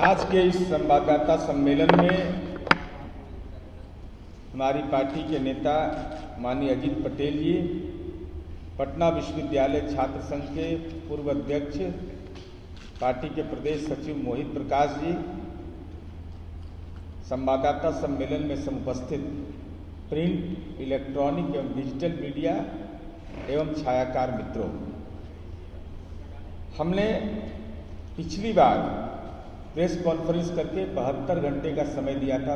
आज के इस संवाददाता सम्मेलन में हमारी पार्टी के नेता माननीय अजीत पटेल जी, पटना विश्वविद्यालय छात्र संघ के पूर्व अध्यक्ष, पार्टी के प्रदेश सचिव मोहित प्रकाश जी, संवाददाता सम्मेलन में समुपस्थित प्रिंट, इलेक्ट्रॉनिक एवं डिजिटल मीडिया एवं छायाकार मित्रों, हमने पिछली बार प्रेस कॉन्फ्रेंस करके 72 घंटे का समय दिया था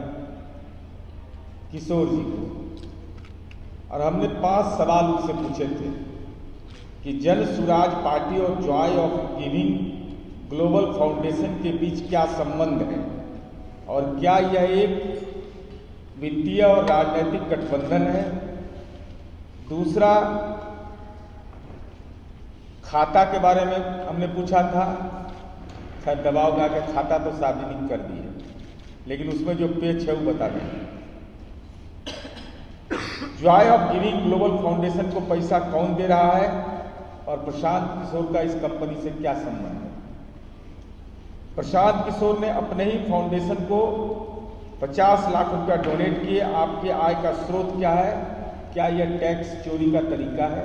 किशोर जी को, और हमने 5 सवाल उनसे पूछे थे कि जन सुराज पार्टी और Joy of giving global foundation के बीच क्या संबंध है और क्या यह एक वित्तीय और राजनीतिक गठबंधन है। दूसरा, खाता के बारे में हमने पूछा था, शायद दबाव में आकर खाता तो सार्वजनिक कर दिए, लेकिन उसमें जो पेच है वो बता दें। Joy of giving global foundation को पैसा कौन दे रहा है और प्रशांत किशोर का इस कंपनी से क्या संबंध है। प्रशांत किशोर ने अपने ही फाउंडेशन को 50 लाख रुपया डोनेट किए। आपके आय का स्रोत क्या है? क्या यह टैक्स चोरी का तरीका है?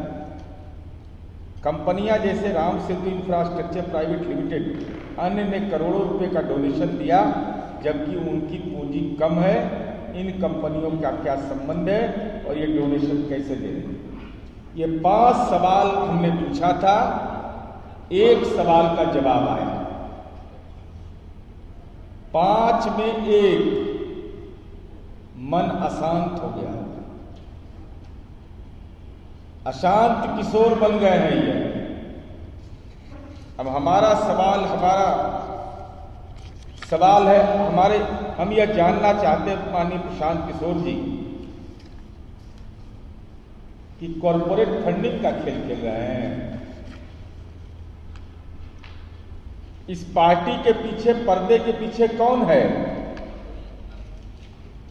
कंपनियां जैसे Ram Setu infrastructure private limited अन्य ने करोड़ों रुपए का डोनेशन दिया, जबकि उनकी पूंजी कम है। इन कंपनियों का क्या संबंध है और ये डोनेशन कैसे दे रहे हैं? ये 5 सवाल हमने पूछा था, एक सवाल का जवाब आया। 5 में 1 मन अशांत हो गया, अशांत किशोर बन गए हैं ये। अब हमारा सवाल है, हम यह जानना चाहते हैं माननीय प्रशांत किशोर जी कि कॉरपोरेट फंडिंग का खेल खेल रहे हैं। इस पार्टी के पीछे, पर्दे के पीछे कौन है?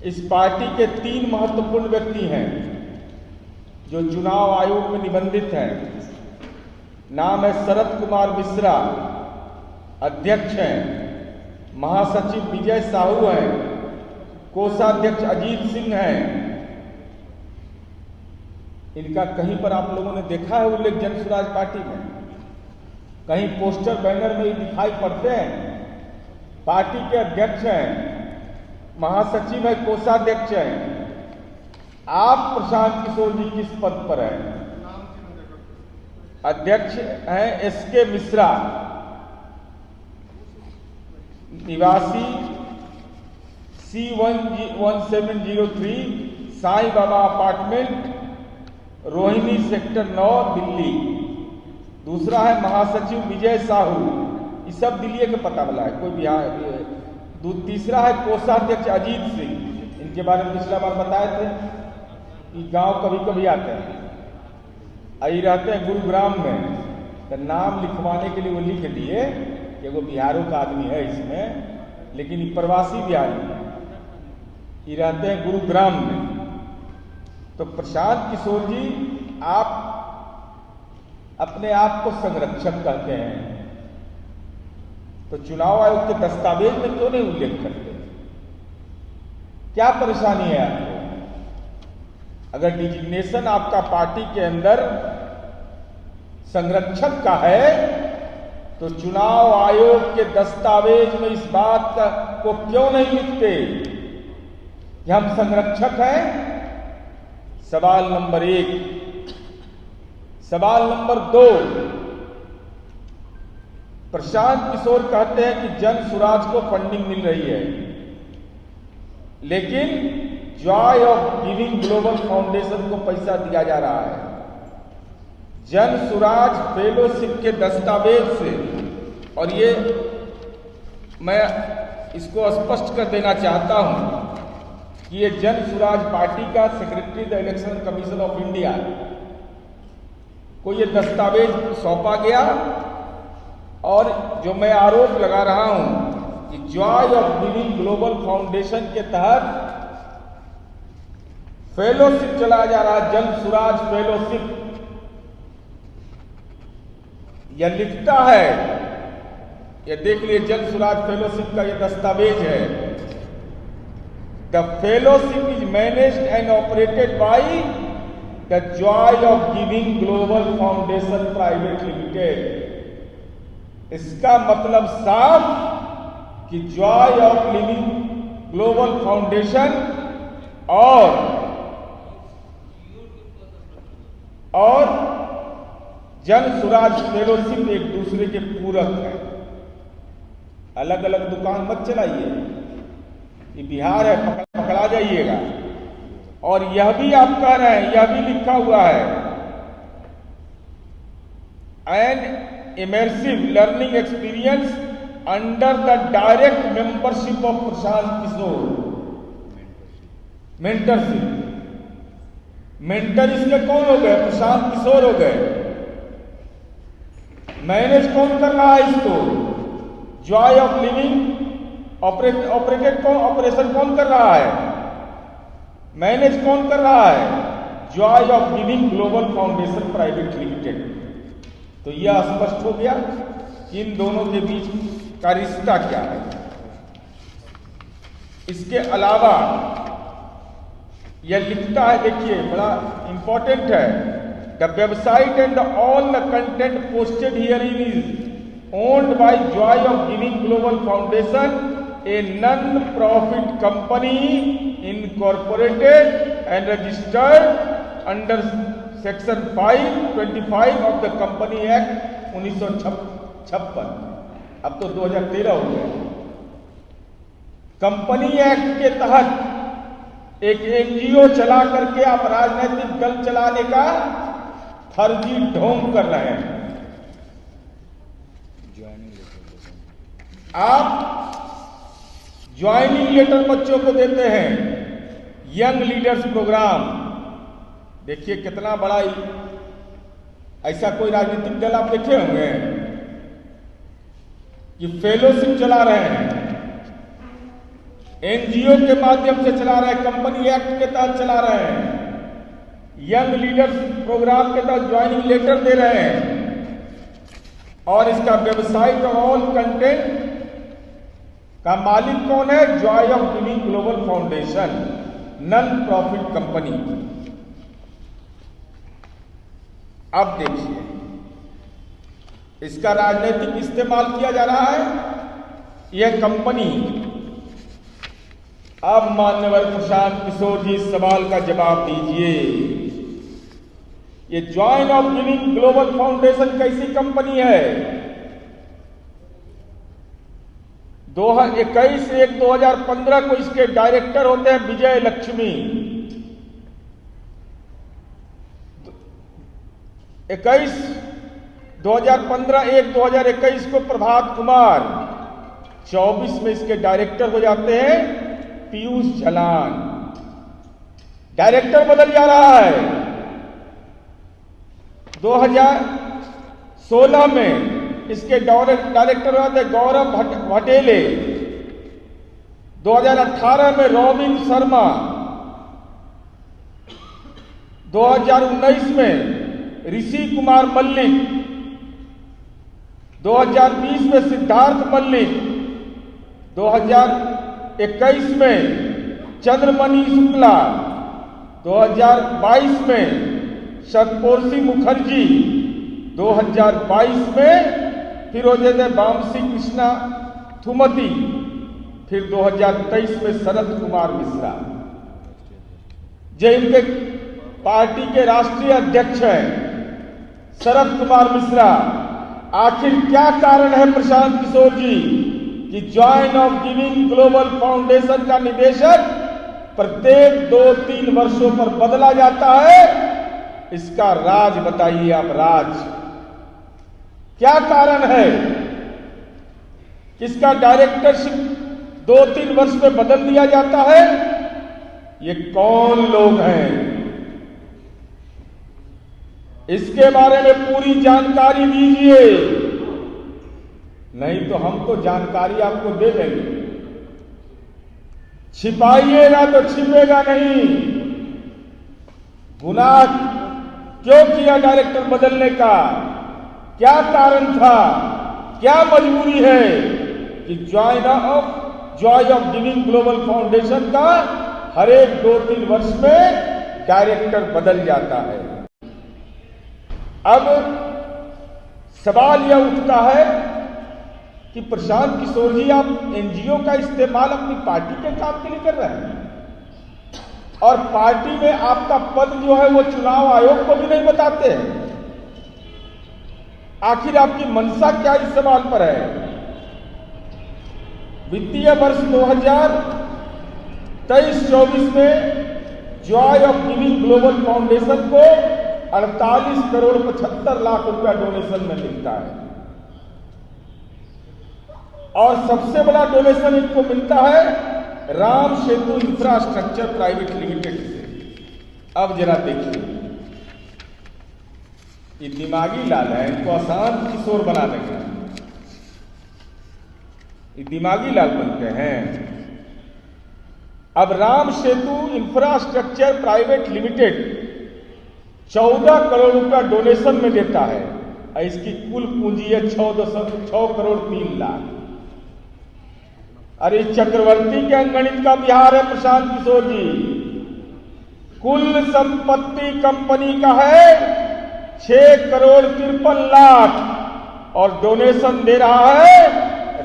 इस पार्टी के 3 महत्वपूर्ण व्यक्ति हैं जो चुनाव आयोग में निबंधित हैं। नाम है शरद कुमार मिश्रा, अध्यक्ष हैं। महासचिव विजय साहू हैं। कोषाध्यक्ष अजीत सिंह हैं। इनका कहीं पर आप लोगों ने देखा है उल्लेख जन सुराज पार्टी में? कहीं पोस्टर बैनर में ही दिखाई पड़ते हैं? पार्टी के अध्यक्ष हैं, महासचिव है, कोषाध्यक्ष हैं। आप प्रशांत किशोर जी किस पद पर हैं? अध्यक्ष हैं एसके मिश्रा, निवासी C1703 Sai Baba apartment, Rohini sector 9, Delhi. दूसरा है महासचिव विजय साहू, ये सब दिल्ली के पता वाला है, कोई बिहार। तीसरा है कोषाध्यक्ष अजीत सिंह, इनके बारे में पिछला बार बताए थे कि गांव कभी कभी आते हैं, आई रहते हैं गुरुग्राम में। तो नाम लिखवाने के लिए वो लिख दिए कि वो बिहारों का आदमी है इसमें, लेकिन ये प्रवासी बिहारी है, ये रहते हैं गुरुग्राम में। तो प्रशांत किशोर जी, आप अपने आप को संरक्षक कहते हैं, तो चुनाव आयोग के दस्तावेज में क्यों नहीं उल्लेख करते? क्या परेशानी है आपको? अगर डिजिग्नेशन आपका पार्टी के अंदर संरक्षक का है, तो चुनाव आयोग के दस्तावेज में इस बात को क्यों नहीं लिखते कि हम संरक्षक हैं? सवाल नंबर 1। सवाल नंबर 2, प्रशांत किशोर कहते हैं कि जन सुराज को फंडिंग मिल रही है, लेकिन Joy of giving global foundation को पैसा दिया जा रहा है। जन सुराज फेलोशिप के दस्तावेज से, और ये मैं इसको स्पष्ट कर देना चाहता हूं कि ये जन सुराज पार्टी का secretary the election commission of India को ये दस्तावेज सौंपा गया, और जो मैं आरोप लगा रहा हूं कि Joy of giving global foundation के तहत फेलोशिप चलाया जा रहा है, जन सुराज फेलोशिप। यह लिखता है ये देख लिए जन स्वराज फेलोशिप का ये दस्तावेज है। The fellowship is managed and operated by the Joy of giving global foundation private limited. इसका मतलब साफ कि Joy of living global foundation और जन स्वराज फेलोशिप एक दूसरे के पूरक हैं। अलग अलग दुकान मत चलाइए, ये बिहार है, पकड़ा जाइएगा। और यह भी आप कह रहे हैं, यह भी लिखा हुआ है, an immersive learning experience under the direct membership of Prashant Kishor. Mentorship, mentor इसके कौन हो गए? प्रशांत किशोर हो गए। मैनेज कौन कर रहा है इसको? जॉय ऑफ लिविंग ऑपरेटेड कौन, ऑपरेशन कौन कर रहा है? मैनेज कौन कर रहा है? Joy of giving global foundation private limited. तो यह स्पष्ट हो गया कि इन दोनों के बीच का रिश्ता क्या है। इसके अलावा यह लिखता है, देखिए बड़ा इंपॉर्टेंट है, the website and all the content posted herein is owned by Joy of giving global foundation, a non profit company incorporated and registered under section 525 of the company act 1956। अब तो 2013 हो गया। कंपनी एक्ट के तहत एक NGO चला करके आप राजनीतिक दल चलाने का फर्जी ढोंग कर रहे हैं। आप ज्वाइनिंग लेटर बच्चों को देते हैं, यंग लीडर्स प्रोग्राम। देखिए कितना बड़ा, ऐसा कोई राजनीतिक दल आप देखे होंगे कि फेलोशिप चला रहे हैं, एनजीओ के माध्यम से चला रहे हैं, कंपनी एक्ट के तहत चला रहे हैं, यंग लीडर्स प्रोग्राम के तहत ज्वाइनिंग लेटर दे रहे हैं, और इसका वेबसाइट और ऑल कंटेंट का मालिक कौन है? Joy of giving global foundation, non profit company. अब देखिए इसका राजनीतिक इस्तेमाल किया जा रहा है, यह कंपनी। अब मान्यवर प्रशांत किशोर जी इस सवाल का जवाब दीजिए, ये Joy of giving global foundation कैसी कंपनी है? 21/1/2015 को इसके डायरेक्टर होते हैं विजय लक्ष्मी, 2015/1/2021 को प्रभात कुमार, 24 में इसके डायरेक्टर हो जाते हैं पीयूष झलान। डायरेक्टर बदल जा रहा है। 2016 में इसके डायरेक्टर होते गौरव भटेले, 2018 में रॉबिन शर्मा, 2019 में ऋषि कुमार मल्लिक, 2020 में सिद्धार्थ मल्लिक, 2021 में चंद्रमणि शुक्ला, 2022 में शतपोर्शी मुखर्जी, 2022 में फिर हो जाते वामसी कृष्णा थुमती, फिर 2023 में शरद कुमार मिश्रा, जो इनके पार्टी के राष्ट्रीय अध्यक्ष हैं शरद कुमार मिश्रा। आखिर क्या कारण है प्रशांत किशोर जी कि Joy of giving global foundation का निदेशक प्रत्येक 2-3 वर्षों पर बदला जाता है? इसका राज बताइए आप, राज क्या कारण है? किसका डायरेक्टरशिप 2-3 वर्ष में बदल दिया जाता है? ये कौन लोग हैं? इसके बारे में पूरी जानकारी दीजिए, नहीं तो हम तो जानकारी आपको दे देंगे। छिपाइएगा तो छिपेगा नहीं। गुनाह क्यों किया डायरेक्टर बदलने का? क्या कारण था? क्या मजबूरी है कि Joy of giving global foundation का हर एक 2-3 वर्ष में डायरेक्टर बदल जाता है। अब सवाल यह उठता है कि प्रशांत किशोर जी, आप एनजीओ का इस्तेमाल अपनी पार्टी के काम के लिए कर रहे हैं और पार्टी में आपका पद जो है वो चुनाव आयोग को भी नहीं बताते हैं। आखिर आपकी मंशा क्या इस सवाल पर है? वित्तीय वर्ष 2023-24 में Joy of giving global foundation को 48 करोड़ 75 लाख रुपया डोनेशन में मिलता है और सबसे बड़ा डोनेशन इनको मिलता है Ram Setu infrastructure private limited से। अब जरा देखिए, ये दिमागी लाल है, इनको आसान किशोर बना देंगे, ये दिमागी लाल बनते हैं। अब Ram Setu infrastructure private limited 14 crore रुपया डोनेशन में देता है और इसकी कुल पूंजी है 6 करोड़ 3 लाख। अरे चक्रवर्ती के अंगणित का बिहार है प्रशांत किशोर जी। कुल संपत्ति कंपनी का है 6 करोड़ 53 लाख और डोनेशन दे रहा है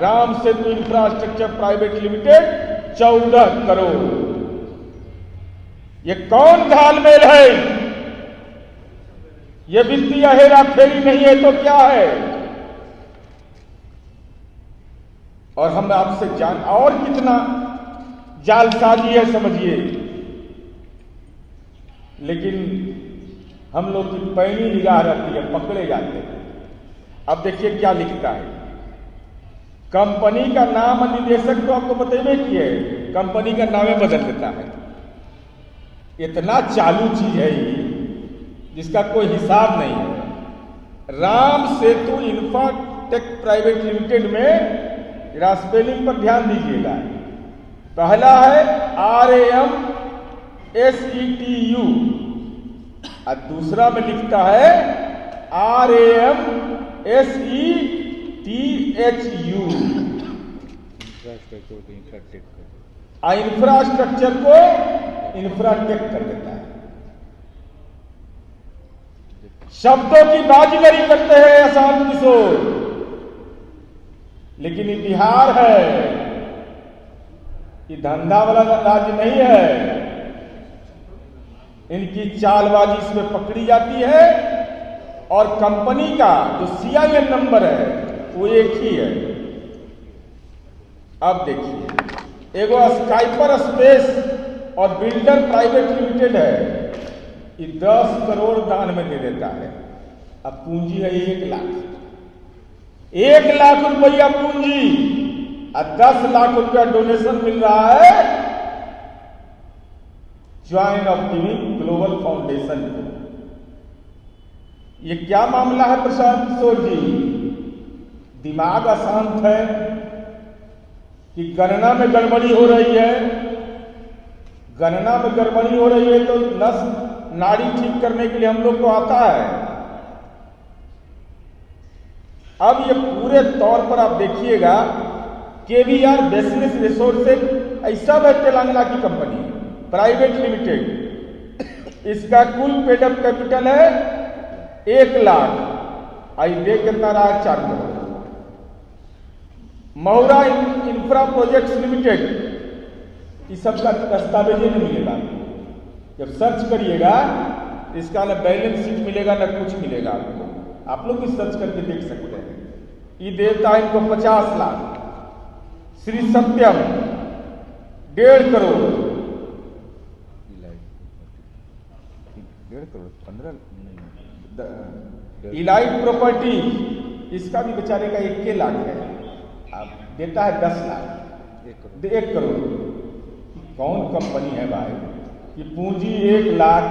Ram Setu infrastructure private limited 14 crore. ये कौन घालमेल है? ये वित्तीय हेराफेरी नहीं है तो क्या है? और हम आपसे और कितना जालसाजी है समझिए। लेकिन हम लोग की पैनी निगाह रहती है, पकड़े जाते हैं। अब देखिए क्या लिखता है। कंपनी का नाम निदेशक तो आपको बतेबे किए, कंपनी का नाम बदल देता है। इतना चालू चीज है ये जिसका कोई हिसाब नहीं है। Ram Setu Infratech private limited में स्पेलिंग पर ध्यान दीजिएगा। पहला है RAMSETU और दूसरा में लिखता है RAMSETHU। इंफ्रास्ट्रक्चर को इंफ्राटेक कर देता है। शब्दों की बाजीगरी करते हैं आसान किशोर। लेकिन ये बिहार है, ये धंधा वाला राज्य नहीं है। इनकी चालबाजी इसमें पकड़ी जाती है और कंपनी का जो CIN नंबर है वो एक ही है। अब देखिए, एगो स्काइपर स्पेस और बिल्डर प्राइवेट लिमिटेड है, ये 10 करोड़ दान में दे देता है। अब पूंजी है 1 लाख, 1 लाख रुपया पूंजी और 10 लाख रुपया डोनेशन मिल रहा है Joy of giving global foundation को। ये क्या मामला है प्रशांत किशोर जी? दिमाग अशांत है कि गणना में गड़बड़ी हो रही है। गणना में गड़बड़ी हो रही है तो नस नाड़ी ठीक करने के लिए हम लोग को आता है। अब ये पूरे तौर पर आप देखिएगा, KVR बिजनेस रिसोर्सेज ऐसा है तेलंगाना की कंपनी प्राइवेट लिमिटेड। इसका कुल पेडअप कैपिटल है 1 लाख, आई दे कितना रहा 4 करोड़। मौरा इंफ्रा प्रोजेक्ट्स लिमिटेड, इस सब का दस्तावेज नहीं मिलेगा। जब सर्च करिएगा इसका ना बैलेंस शीट मिलेगा ना कुछ मिलेगा आपको। आप लोग भी सर्च करके देख सकते हैं। ये देता है इनको 50 लाख। श्री सत्यम 1.5 करोड़, 1.5 करोड़ 15 इलाइट प्रॉपर्टी, इसका भी बेचारे का 1 लाख है। अब देता है 10 लाख, 1 करोड़। कौन कंपनी है भाई? ये पूंजी 1 लाख,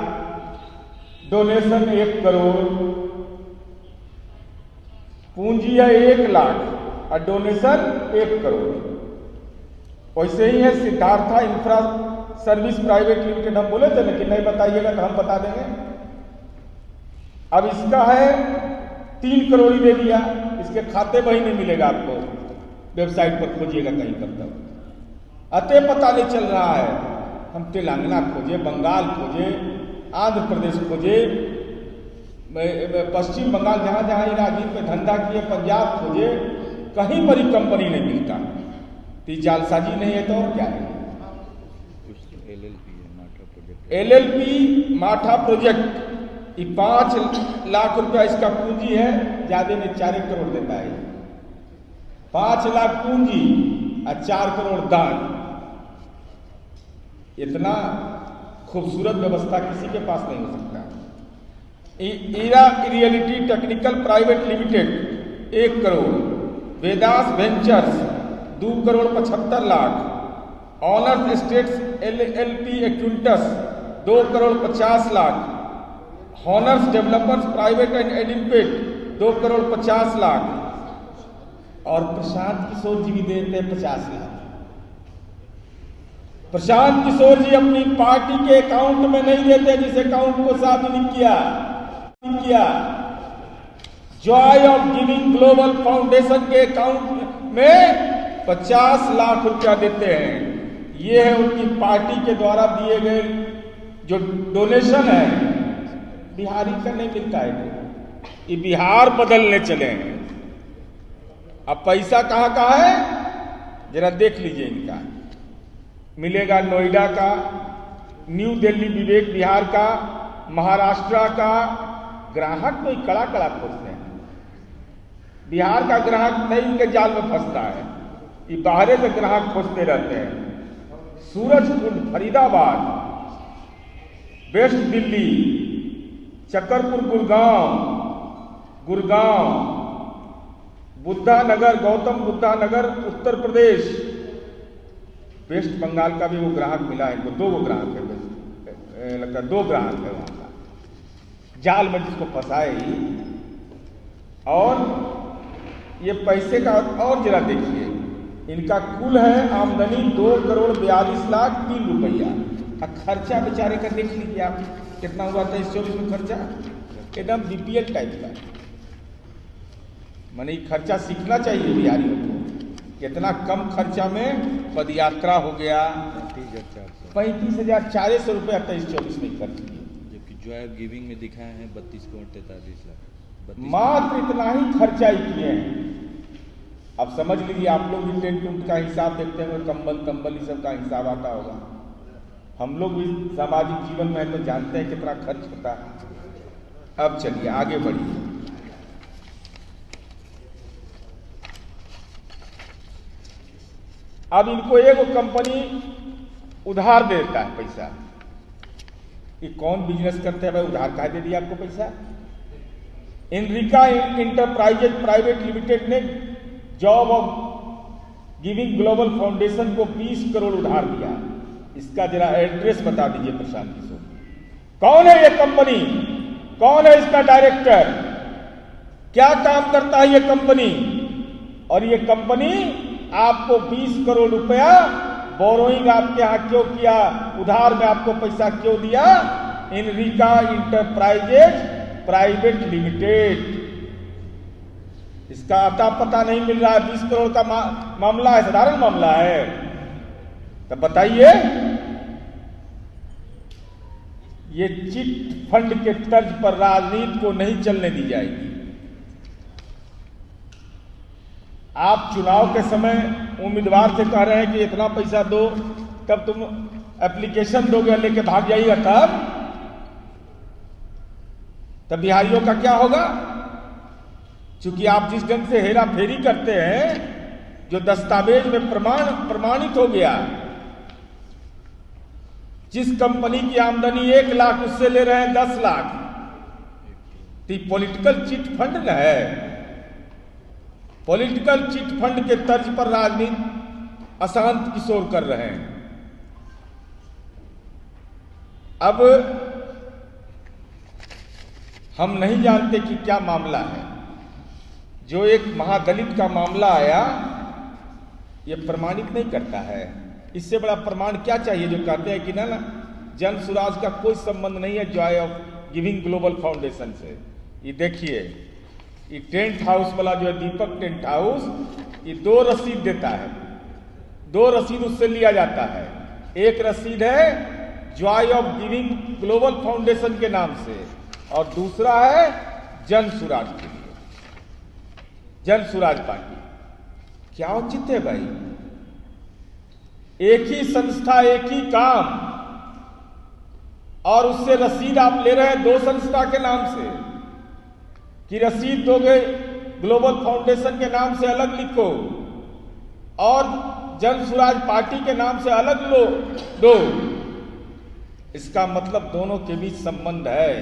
डोनेशन 1 करोड़। पूंजी है 1 लाख और डोनेशन 1 करोड़। वैसे ही है Siddhartha infra service private limited, हम बोले थे लेकिन नहीं बताइएगा तो हम बता देंगे। अब इसका है 3 करोड़ ही दे दिया, इसके खाते में ही नहीं मिलेगा आपको, वेबसाइट पर खोजिएगा कहीं पर। तब अतः पता नहीं चल रहा है। हम तेलंगाना खोजे, बंगाल खोजे, आंध्र प्रदेश खोजे, पश्चिम बंगाल, जहां जहां ये राजनीति में धंधा किए, पंजाब खोजे, कहीं पर ही कंपनी नहीं मिलता। तो जालसाजी नहीं है तो और क्या है? LLP माठा प्रोजेक्ट, ये 5 लाख रुपया इसका पूंजी है, ज्यादा में 4 करोड़ देता है। 5 लाख पूंजी और 4 करोड़ दान। इतना खूबसूरत व्यवस्था किसी के पास नहीं हो सकता। Ira realty technical private limited 1 crore, Vedas ventures 2 crore 75 lakh, honours estates LLP एक्विंटस 2 crore 50 lakh, honours developers private and एडिपेट 2 करोड़ 50 लाख, और प्रशांत किशोर जी भी देते हैं 50 लाख। प्रशांत किशोर जी अपनी पार्टी के अकाउंट में नहीं देते, जिस अकाउंट को साफ नहीं किया। Joy of giving global foundation के अकाउंट में 50 लाख रुपया देते हैं। ये है उनकी पार्टी के द्वारा दिए गए जो डोनेशन है। बिहारी का नहीं मिलता है, ये बिहार बदलने चले हैं। अब पैसा कहां का है जरा देख लीजिए। इनका मिलेगा नोएडा का, न्यू दिल्ली विवेक विहार का, महाराष्ट्र का। ग्राहक तो कड़ा कड़ा खोजते हैं। बिहार का ग्राहक नहीं के जाल में फंसता है, ये बाहर से ग्राहक खोजते रहते हैं। सूरजकुंड, फरीदाबाद, वेस्ट दिल्ली, चकरपुर, गुड़गांव, बुद्धा नगर, गौतम बुद्धा नगर, उत्तर प्रदेश। वेस्ट बंगाल का भी वो ग्राहक मिला है, इनको 2 ग्राहक है, लगता है 2 ग्राहक है वहां का, जाल में जिसको फंसाए ही। और ये पैसे का और जरा देखिए, इनका कुल है आमदनी 2 करोड़ 42 लाख 3 रुपया। अब खर्चा बेचारे का देख लीजिए आप कितना हुआ था इस 24 में खर्चा, एकदम BPL टाइप का। माने खर्चा सीखना चाहिए बिहारियों को। कितना कम खर्चा में पदयात्रा हो गया, 35,400 रुपया 23-24 में खर्च किया, जबकि जॉय ऑफ गिविंग में दिखाया है 32 करोड़ 43 लाख। मात्र इतना ही खर्चा ही किए हैं। अब समझ लीजिए आप लोग भी टेंट उंट का हिसाब देखते हैं, कंबल ये सब का हिसाब आता होगा। हम लोग भी सामाजिक जीवन में तो जानते हैं कितना खर्च होता है। अब चलिए आगे बढ़िए। अब इनको एक कंपनी उधार देता है पैसा। ये कौन बिजनेस करते हैं भाई, उधार काहे दे दिया आपको पैसा? इनरिका इंटरप्राइजेज प्राइवेट लिमिटेड ने job of giving global foundation को 20 करोड़ उधार दिया। इसका जरा एड्रेस बता दीजिए प्रशांत किशोर। कौन है ये कंपनी, कौन है इसका डायरेक्टर, क्या काम करता है ये कंपनी? और ये कंपनी आपको 20 करोड़ रुपया बोरोइंग आपके यहां क्यों किया, उधार में आपको पैसा क्यों दिया? इनरिका इंटरप्राइजेज प्राइवेट लिमिटेड। इसका अता पता नहीं मिल रहा है। 20 करोड़ का मामला है, साधारण मामला है। तो बताइए, ये चिट फंड के तर्ज पर राजनीति को नहीं चलने दी जाएगी। आप चुनाव के समय उम्मीदवार से कह रहे हैं कि इतना पैसा दो, तब तुम एप्लीकेशन दोगे लेके भाग जाइएगा, तब बिहारियों का क्या होगा? क्योंकि आप जिस ढंग से हेरा फेरी करते हैं, जो दस्तावेज में प्रमाणित हो गया, जिस कंपनी की आमदनी 1 लाख उससे ले रहे हैं 10 लाख, तो पॉलिटिकल चिट फंड न है। पॉलिटिकल चिट फंड के तर्ज पर राजनीति अशांत किशोर कर रहे हैं। अब हम नहीं जानते कि क्या मामला है। जो एक महादलित का मामला आया, यह प्रमाणित नहीं करता है। इससे बड़ा प्रमाण क्या चाहिए जो कहते हैं कि ना जन सुराज का कोई संबंध नहीं है Joy of giving global foundation से। ये देखिए, ये टेंट हाउस वाला जो है दीपक टेंट हाउस, ये 2 रसीद देता है, 2 रसीद उससे लिया जाता है। एक रसीद है Joy of giving global foundation के नाम से, और दूसरा है जन सुराज के लिए, जन सुराज पार्टी। क्या औचित्य है भाई? एक ही संस्था, एक ही काम, और उससे रसीद आप ले रहे हैं 2 संस्था के नाम से, कि रसीद दोगे ग्लोबल फाउंडेशन के नाम से अलग लिखो और जन सुराज पार्टी के नाम से अलग लो दो। इसका मतलब दोनों के बीच संबंध है,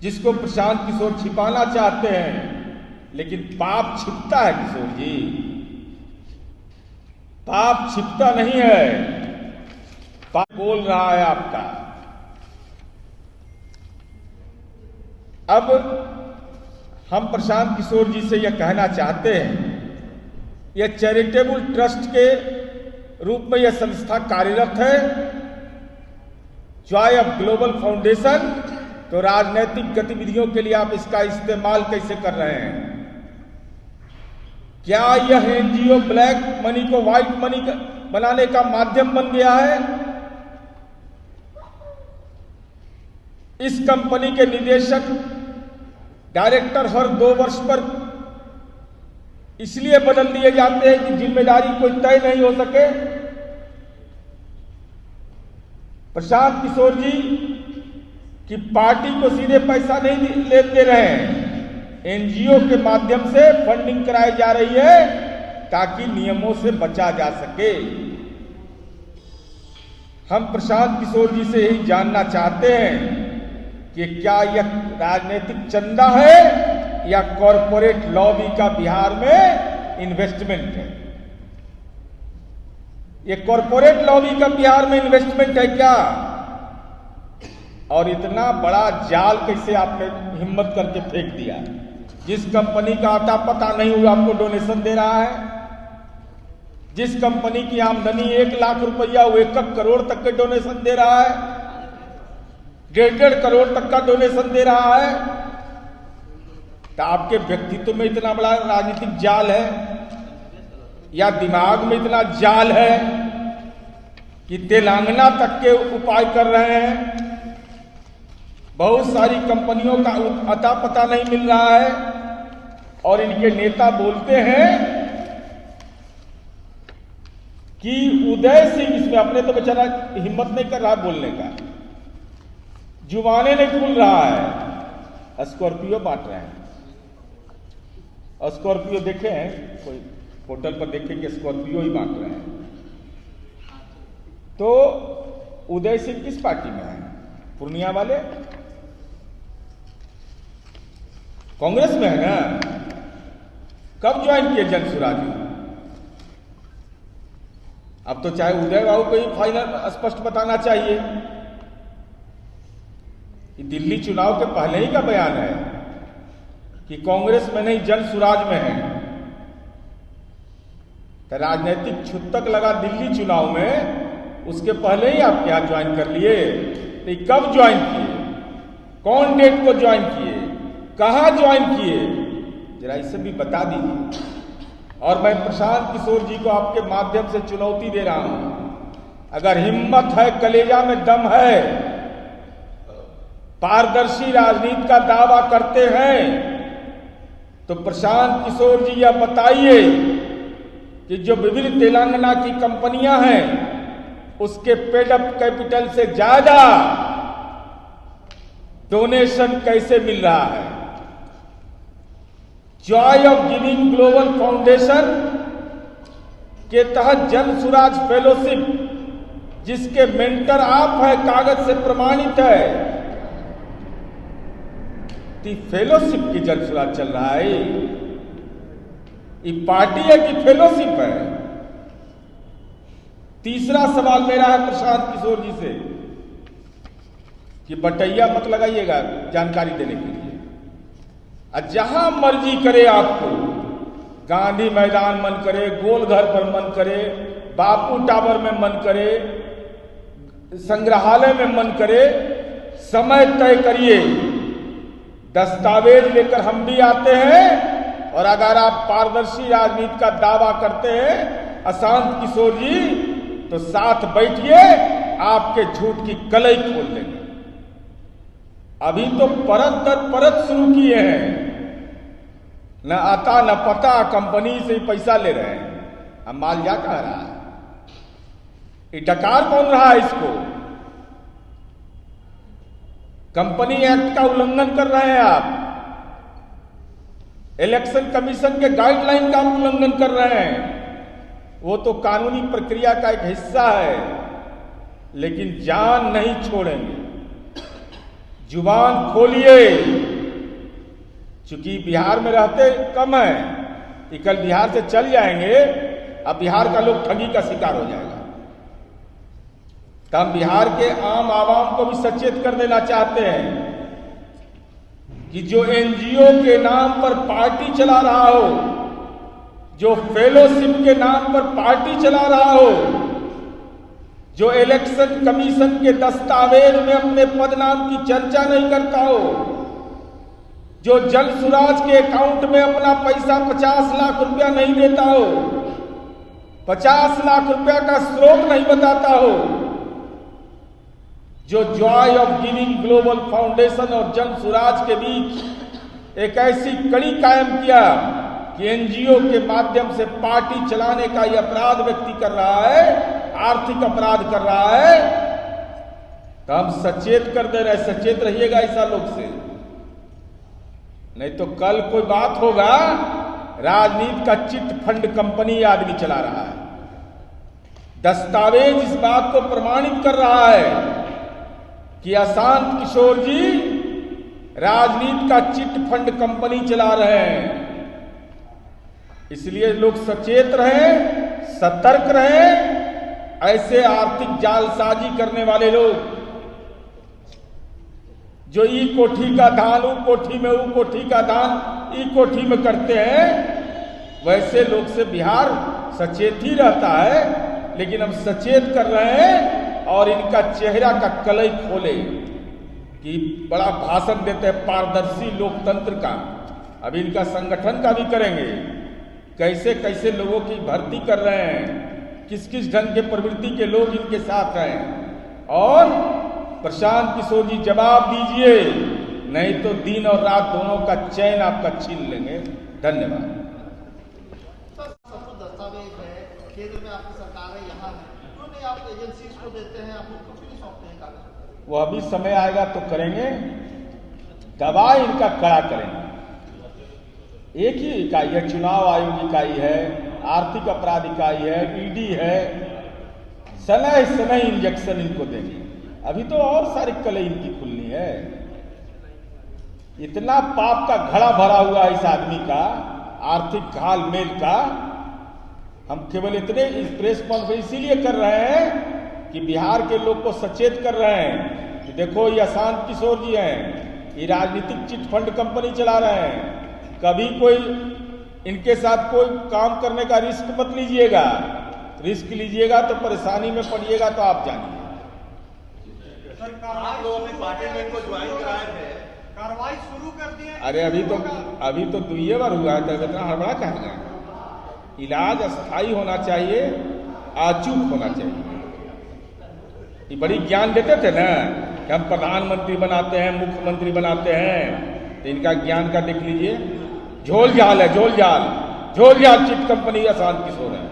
जिसको प्रशांत किशोर छिपाना चाहते हैं, लेकिन पाप छिपता है किशोर जी, पाप छिपता नहीं है, पाप बोल रहा है आपका। अब हम प्रशांत किशोर जी से यह कहना चाहते हैं, यह चैरिटेबल ट्रस्ट के रूप में यह संस्था कार्यरत है, जॉय ऑफ ग्लोबल फाउंडेशन। तो राजनीतिक गतिविधियों के लिए आप इसका इस्तेमाल कैसे कर रहे हैं? क्या यह एनजीओ ब्लैक मनी को व्हाइट मनी बनाने का माध्यम बन गया है? इस कंपनी के निदेशक डायरेक्टर हर 2 वर्ष पर इसलिए बदल दिए जाते हैं कि जिम्मेदारी कोई तय नहीं हो सके। प्रशांत किशोर जी की पार्टी को सीधे पैसा नहीं लेते रहे, एनजीओ के माध्यम से फंडिंग कराई जा रही है ताकि नियमों से बचा जा सके। हम प्रशांत किशोर जी से यही जानना चाहते हैं कि क्या यह राजनीतिक चंदा है या कॉरपोरेट लॉबी का बिहार में इन्वेस्टमेंट है? ये कॉरपोरेट लॉबी का बिहार में इन्वेस्टमेंट है क्या? और इतना बड़ा जाल कैसे आपने हिम्मत करके फेंक दिया? जिस कंपनी का आता पता नहीं हुआ आपको डोनेशन दे रहा है, जिस कंपनी की आमदनी 1 लाख रुपया वो 1 करोड़ तक के डोनेशन दे रहा है, 1.5 करोड़ तक का डोनेशन दे रहा है, तो आपके व्यक्तित्व में इतना बड़ा राजनीतिक जाल है या दिमाग में इतना जाल है कि तेलंगाना तक के उपाय कर रहे हैं? बहुत सारी कंपनियों का अता पता नहीं मिल रहा है और इनके नेता बोलते हैं कि उदय सिंह, इसमें अपने तो बेचारा हिम्मत नहीं कर रहा बोलने का, जुबाने नहीं खुल रहा है, स्कॉर्पियो बांट रहे हैं। स्कॉर्पियो देखे हैं, कोई होटल पर देखे कि स्कॉर्पियो ही बांट रहे हैं। तो उदय सिंह किस पार्टी में है? पूर्णिया वाले कांग्रेस में है ना? कब ज्वाइन किए जन सुराज? अब तो चाहे उदय बाबू को ही फाइनल स्पष्ट बताना चाहिए। दिल्ली चुनाव के पहले ही का बयान है कि कांग्रेस में नहीं जन सुराज में है। तो राजनीतिक छुतक लगा दिल्ली चुनाव में, उसके पहले ही आप क्या ज्वाइन कर लिए? तो कब ज्वाइन किए? कौन डेट को ज्वाइन किए? कहां ज्वाइन किए? जरा इसे भी बता दीजिए। और मैं प्रशांत किशोर जी को आपके माध्यम से चुनौती दे रहा हूं, अगर हिम्मत है, कलेजा में दम है, पारदर्शी राजनीति का दावा करते हैं, तो प्रशांत किशोर जी यह बताइए कि जो विभिन्न तेलंगाना की कंपनियां हैं उसके पेडअप कैपिटल से ज्यादा डोनेशन कैसे मिल रहा है? Joy of giving global foundation के तहत जन सुराज फेलोशिप, जिसके मेंटर आप हैं, कागज से प्रमाणित है, फेलोशिप की जन सुराज चल रहा है। ये पार्टी है कि फेलोशिप है? तीसरा सवाल मेरा है प्रशांत किशोर जी से कि बटैया मत लगाइएगा जानकारी देने के लिए। जहां मर्जी करे आपको, गांधी मैदान मन करे, गोलघर पर मन करे, बापू टावर में मन करे, संग्रहालय में मन करे, समय तय करिए, दस्तावेज लेकर हम भी आते हैं, और अगर आप पारदर्शी राजनीति का दावा करते हैं अशांत किशोर जी, तो साथ बैठिए, आपके झूठ की कलई खोल देंगे। अभी तो परत दर परत शुरू किए हैं, न आता न पता, कंपनी से पैसा ले रहे हैं। अब माल जा कह रहा है, ये डकार कौन रहा है इसको? कंपनी एक्ट का उल्लंघन कर रहे हैं आप, इलेक्शन कमीशन के गाइडलाइन का उल्लंघन कर रहे हैं। वो तो कानूनी प्रक्रिया का एक हिस्सा है, लेकिन जान नहीं छोड़ेंगे। जुबान खोलिए, चूंकि बिहार में रहते कम है, कि कल बिहार से चल जाएंगे, अब बिहार का लोग ठगी का शिकार हो जाएगा। तो हम बिहार के आम आवाम को भी सचेत कर देना चाहते हैं कि जो एनजीओ के नाम पर पार्टी चला रहा हो, जो फेलोशिप के नाम पर पार्टी चला रहा हो, जो इलेक्शन कमीशन के दस्तावेज में अपने पदनाम की चर्चा नहीं करता हो, जो जल सुराज के अकाउंट में अपना पैसा 50 लाख रुपया नहीं देता हो, 50 लाख रुपया का स्रोत नहीं बताता हो, जो Joy of giving global foundation और जन सुराज के बीच एक ऐसी कड़ी कायम किया कि एनजीओ के माध्यम से पार्टी चलाने का यह अपराध व्यक्ति कर रहा है, आर्थिक अपराध कर रहा है, तो हम सचेत कर दे रहे, सचेत रहिएगा ऐसा लोग से, नहीं तो कल कोई बात होगा, राजनीति का चिट फंड कंपनी आदमी चला रहा है। दस्तावेज इस बात को प्रमाणित कर रहा है कि अशांत किशोर जी राजनीति का चिट फंड कंपनी चला रहे हैं। इसलिए लोग सचेत रहें, सतर्क रहें। ऐसे आर्थिक जालसाजी करने वाले लोग जो ई कोठी का दान ऊ कोठी में, ऊ कोठी का दान ई कोठी में करते हैं, वैसे लोग से बिहार सचेत ही रहता है। लेकिन हम सचेत कर रहे हैं और इनका चेहरा का कलई खोले कि बड़ा भाषण देते हैं पारदर्शी लोकतंत्र का। अब इनका संगठन का भी करेंगे, कैसे कैसे लोगों की भर्ती कर रहे हैं, किस किस ढंग के प्रवृत्ति के लोग इनके साथ हैं। और प्रशांत किशोर जी जवाब दीजिए, नहीं तो दिन और रात दोनों का चैन आपका छीन लेंगे। धन्यवाद। दस्तावेज है, केंद्र में आपकी सरकार है, यहाँ है, क्यों नहीं आप एजेंसीज को देते हैं, आप लोग क्यों नहीं सौंपते हैं कागज? वो अभी समय आएगा तो करेंगे, दबाव इनका कड़ा करेंगे। एक ही इकाई है, चुनाव आयोग इकाई है, आर्थिक अपराध इकाई है, ईडी है, सनह सनह इंजेक्शन इनको देंगे। अभी तो और सारी कलई इनकी खुलनी है। इतना पाप का घड़ा भरा हुआ इस आदमी का, आर्थिक घाल मेल का। हम केवल इतने इस प्रेस कॉन्फ्रेंस इसीलिए कर रहे हैं कि बिहार के लोग को सचेत कर रहे हैं कि देखो ये अशांत किशोर जी हैं, ये राजनीतिक चिट फंड कंपनी चला रहे हैं। कभी कोई इनके साथ कोई काम करने का रिस्क मत लीजिएगा, रिस्क लीजिएगा तो परेशानी में पड़िएगा। तो आप जानिए, आप लोग अपने पार्टी में इनको ज्वाइन कराए थे, कार्रवाई शुरू कर दी है। अरे अभी तो दुइये बार हुआ है, तो इतना हड़बड़ा कहेंगे। इलाज अस्थायी होना चाहिए, अचूक होना चाहिए। ये बड़ी ज्ञान देते थे ना कि हम प्रधानमंत्री बनाते हैं, मुख्यमंत्री बनाते हैं, तो इनका ज्ञान का देख लीजिए। झोल जाल है, झोल जाल, झोल जाल चिट कंपनी अशांत किशोर है।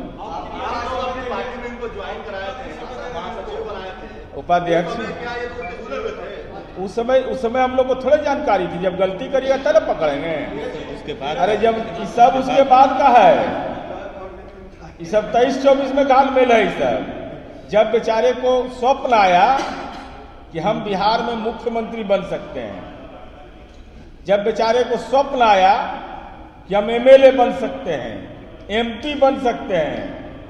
पार्टी में इनको ज्वाइन कराए थे, महासचिव बनाए थे, उपाध्यक्ष। उस समय हम लोग को थोड़ी जानकारी थी, जब गलती करिएगा तब पकड़ेंगे, उसके बाद। अरे जब ये सब उसके बाद का है, ये सब 23-24 में घाल मेल है। सब जब बेचारे को स्वप्न आया कि हम बिहार में मुख्यमंत्री बन सकते हैं, जब बेचारे को स्वप्न आया कि हम एमएलए बन सकते हैं, एमपी बन सकते हैं,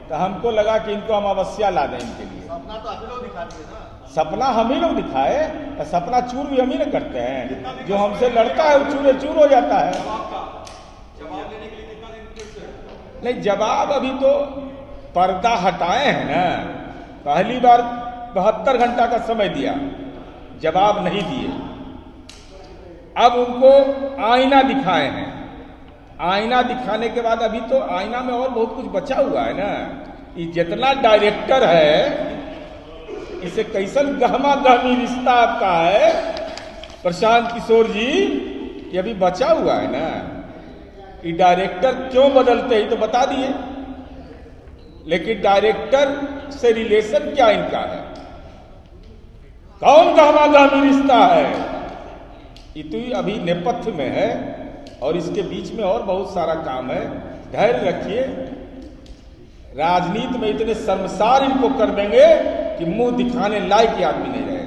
तो हमको लगा कि इनको हम अवश्य ला दें इनके लिए। सपना तो आप लोग दिखा दिए ना, सपना हम ही लोग दिखाए, तो सपना चूर भी हम ही ना करते हैं। जो हमसे लड़ता है वो चूरे चूर हो जाता है। नहीं, जवाब अभी तो पर्दा हटाए हैं ना। पहली बार 72 घंटा का समय दिया, जवाब नहीं दिए। अब उनको आईना दिखाए हैं। आईना दिखाने के बाद अभी तो आईना में और बहुत कुछ बचा हुआ है ना। ये जितना डायरेक्टर है, इसे कैसन गहमा गहमी रिश्ता आपका है प्रशांत किशोर जी, ये अभी बचा हुआ है ना। ये डायरेक्टर क्यों बदलते हैं तो बता दिए, लेकिन डायरेक्टर से रिलेशन क्या इनका है, कौन गहमा गहमी रिश्ता है, ये तो अभी नेपथ्य में है और इसके बीच में और बहुत सारा काम है। धैर्य रखिए, राजनीति में इतने शर्मसार इनको कर देंगे कि मुंह दिखाने लायक आदमी नहीं रहेगा।